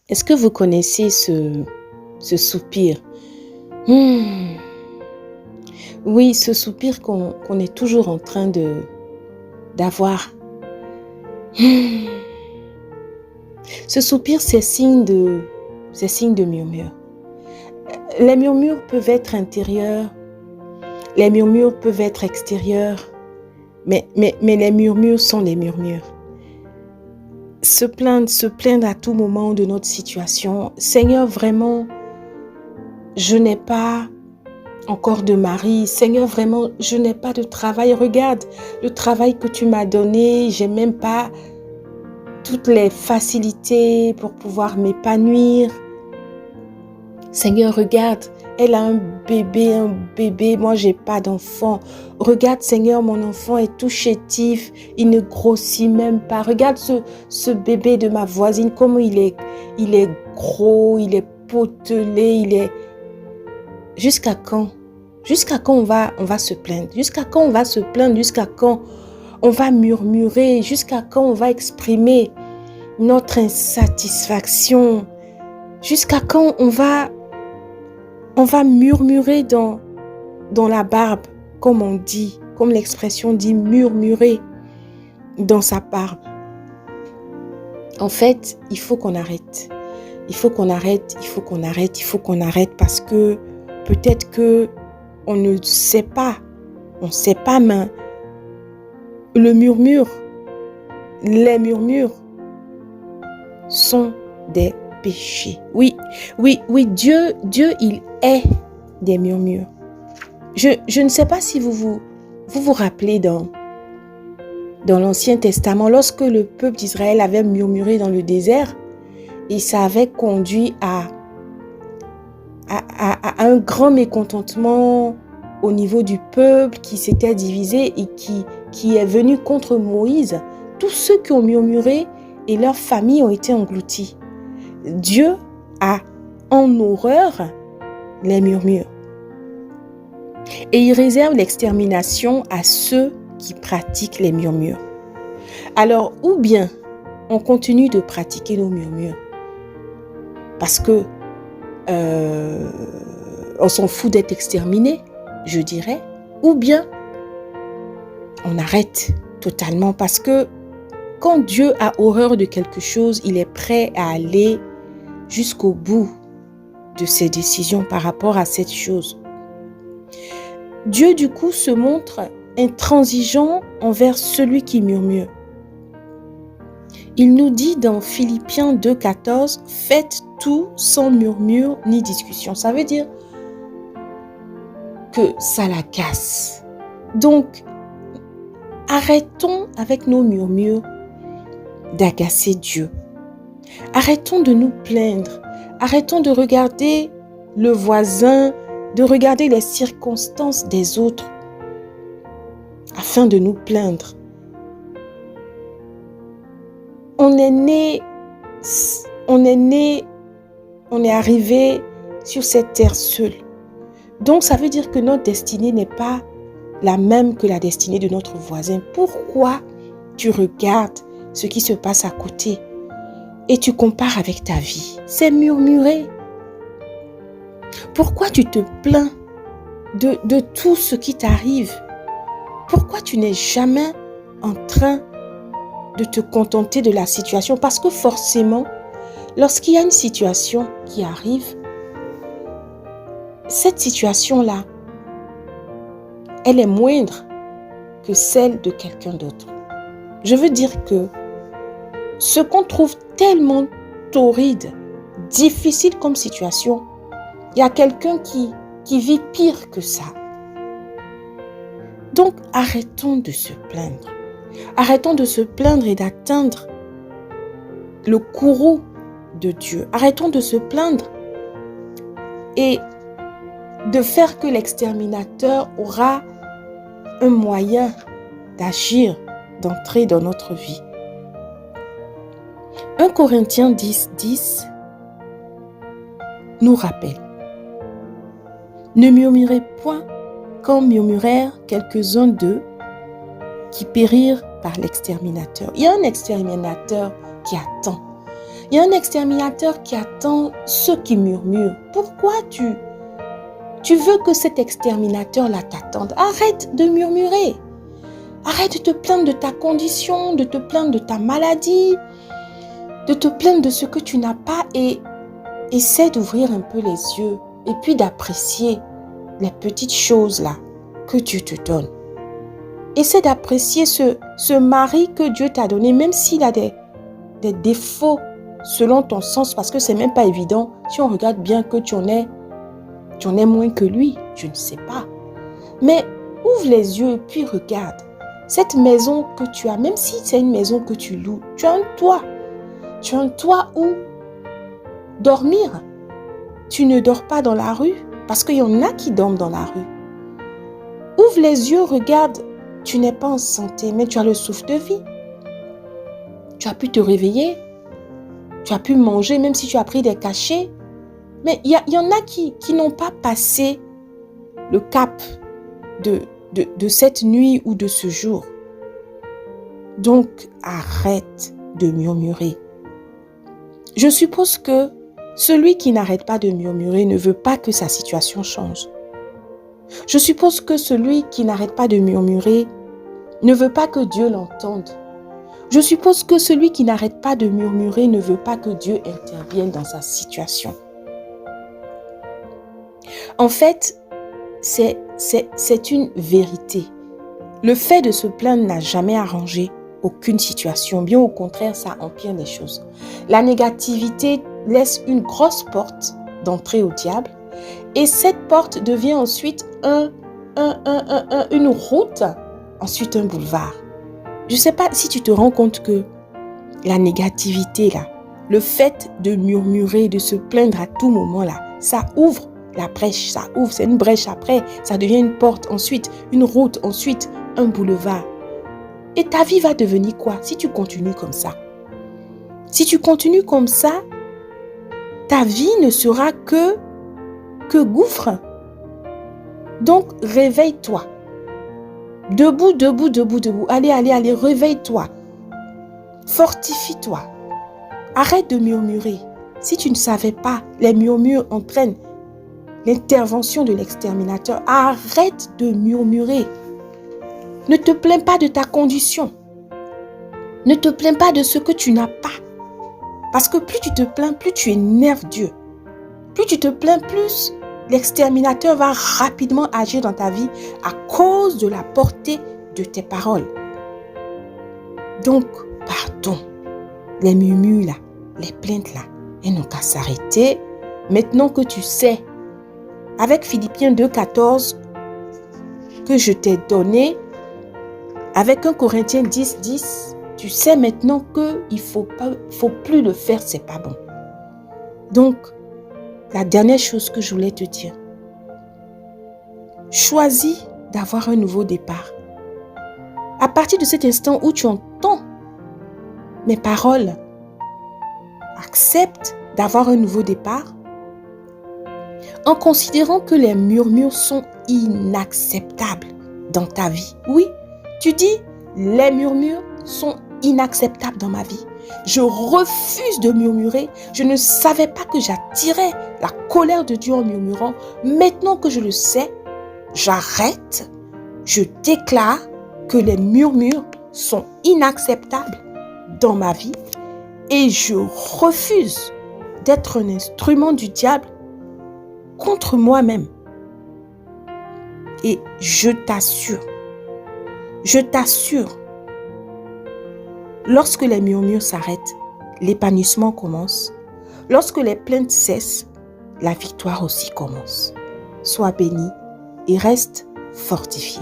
Est-ce que vous connaissez ce soupir? Hmm. Oui, ce soupir qu'on est toujours en train d'avoir. Hmm. Ce soupir, c'est signe de murmure. Les murmures peuvent être intérieurs, les murmures peuvent être extérieurs, mais les murmures sont les murmures. Se plaindre à tout moment de notre situation. Seigneur, vraiment, je n'ai pas encore de mari. Seigneur, vraiment, je n'ai pas de travail. Regarde le travail que tu m'as donné. J'ai même pas toutes les facilités pour pouvoir m'épanouir. Seigneur, regarde, elle a un bébé. Moi, j'ai pas d'enfant. Regarde, Seigneur, mon enfant est tout chétif. Il ne grossit même pas. Regarde ce bébé de ma voisine, comment il est gros, il est potelé, il est... Jusqu'à quand? Jusqu'à quand on va se plaindre? Jusqu'à quand on va se plaindre? Jusqu'à quand on va murmurer? Jusqu'à quand on va exprimer notre insatisfaction? Jusqu'à quand on va murmurer dans la barbe, comme on dit, comme l'expression dit, murmurer dans sa barbe. En fait, il faut qu'on arrête. Il faut qu'on arrête parce que peut-être que on ne sait pas, mais les murmures sont des péchés. Oui, Dieu, il est des murmures. Je ne sais pas si vous rappelez dans l'Ancien Testament, lorsque le peuple d'Israël avait murmuré dans le désert, et ça avait conduit à un grand mécontentement au niveau du peuple qui s'était divisé et qui est venu contre Moïse. Tous ceux qui ont murmuré et leurs familles ont été engloutis. Dieu a en horreur les murmures. Et il réserve l'extermination à ceux qui pratiquent les murmures. Alors, ou bien on continue de pratiquer nos murmures parce que on s'en fout d'être exterminé, je dirais, ou bien on arrête totalement parce que quand Dieu a horreur de quelque chose, il est prêt à aller jusqu'au bout de ses décisions par rapport à cette chose. Dieu, du coup, se montre intransigeant envers celui qui murmure. Il nous dit dans Philippiens 2,14, « Faites tout sans murmure ni discussion ». Ça veut dire que ça la casse. Donc, arrêtons avec nos murmures d'agacer Dieu. Arrêtons de nous plaindre. Arrêtons de regarder le voisin, de regarder les circonstances des autres afin de nous plaindre. On est arrivé sur cette terre seule. Donc, ça veut dire que notre destinée n'est pas la même que la destinée de notre voisin. Pourquoi tu regardes ce qui se passe à côté et tu compares avec ta vie? C'est murmurer. Pourquoi tu te plains de tout ce qui t'arrive? Pourquoi tu n'es jamais en train de te contenter de la situation? Parce que forcément, lorsqu'il y a une situation qui arrive, cette situation-là, elle est moindre que celle de quelqu'un d'autre. Je veux dire que ce qu'on trouve tellement torride, difficile comme situation, il y a quelqu'un qui vit pire que ça. Donc, arrêtons de se plaindre. Arrêtons de se plaindre et d'atteindre le courroux de Dieu. Arrêtons de se plaindre et de faire que l'exterminateur aura un moyen d'agir, d'entrer dans notre vie. 1 Corinthiens 10 nous rappelle: ne murmurez point comme murmurèrent quelques-uns d'eux qui périrent par l'exterminateur. Il y a un exterminateur qui attend. Il y a un exterminateur qui attend ceux qui murmurent. Pourquoi tu veux que cet exterminateur-là t'attende? Arrête de murmurer. Arrête de te plaindre de ta condition, de te plaindre de ta maladie, de te plaindre de ce que tu n'as pas et essaie d'ouvrir un peu les yeux et puis d'apprécier les petites choses là que Dieu te donne. Essaie d'apprécier ce mari que Dieu t'a donné, même s'il a des défauts selon ton sens, parce que c'est même pas évident. Si on regarde bien que tu en es moins que lui, je ne sais pas. Mais ouvre les yeux et puis regarde. Cette maison que tu as, même si c'est une maison que tu loues, tu as un toit. Tu as un toit où dormir. Tu ne dors pas dans la rue, parce qu'il y en a qui dorment dans la rue. Ouvre les yeux, regarde. Tu n'es pas en santé, mais tu as le souffle de vie. Tu as pu te réveiller. Tu as pu manger, même si tu as pris des cachets. Mais il y en a qui n'ont pas passé le cap de cette nuit ou de ce jour. Donc, arrête de murmurer. Je suppose que celui qui n'arrête pas de murmurer ne veut pas que sa situation change. Je suppose que celui qui n'arrête pas de murmurer ne veut pas que Dieu l'entende. Je suppose que celui qui n'arrête pas de murmurer ne veut pas que Dieu intervienne dans sa situation. En fait, c'est une vérité. Le fait de se plaindre n'a jamais arrangé aucune situation. Bien au contraire, ça empire les choses. La négativité laisse une grosse porte d'entrée au diable et cette porte devient ensuite une route, ensuite un boulevard. Je ne sais pas si tu te rends compte que la négativité, là, le fait de murmurer, de se plaindre à tout moment, là, ça ouvre la brèche, ça ouvre, c'est une brèche après, ça devient une porte, ensuite une route, ensuite un boulevard. Et ta vie va devenir quoi si tu continues comme ça? Si tu continues comme ça, ta vie ne sera que gouffre. Donc, réveille-toi. Debout, debout, debout, debout. Allez, réveille-toi. Fortifie-toi. Arrête de murmurer. Si tu ne savais pas, les murmures entraînent l'intervention de l'exterminateur. Arrête de murmurer. Ne te plains pas de ta condition. Ne te plains pas de ce que tu n'as pas. Parce que plus tu te plains, plus tu énerves Dieu. Plus tu te plains, plus l'exterminateur va rapidement agir dans ta vie à cause de la portée de tes paroles. Donc, pardon. Les murmures là, les plaintes là, elles n'ont qu'à s'arrêter. Maintenant que tu sais, avec Philippiens 2,14 que je t'ai donné, avec 1 Corinthiens 10,10, tu sais maintenant qu'il faut plus le faire, c'est pas bon. Donc, la dernière chose que je voulais te dire, choisis d'avoir un nouveau départ. À partir de cet instant où tu entends mes paroles, accepte d'avoir un nouveau départ en considérant que les murmures sont inacceptables dans ta vie. Oui, tu dis, les murmures sont inacceptables dans ma vie. Je refuse de murmurer. Je ne savais pas que j'attirais la colère de Dieu en murmurant. Maintenant que je le sais, j'arrête. Je déclare que les murmures sont inacceptables dans ma vie et je refuse d'être un instrument du diable contre moi-même. Et je t'assure, lorsque les murmures s'arrêtent, l'épanouissement commence. Lorsque les plaintes cessent, la victoire aussi commence. Sois béni et reste fortifié.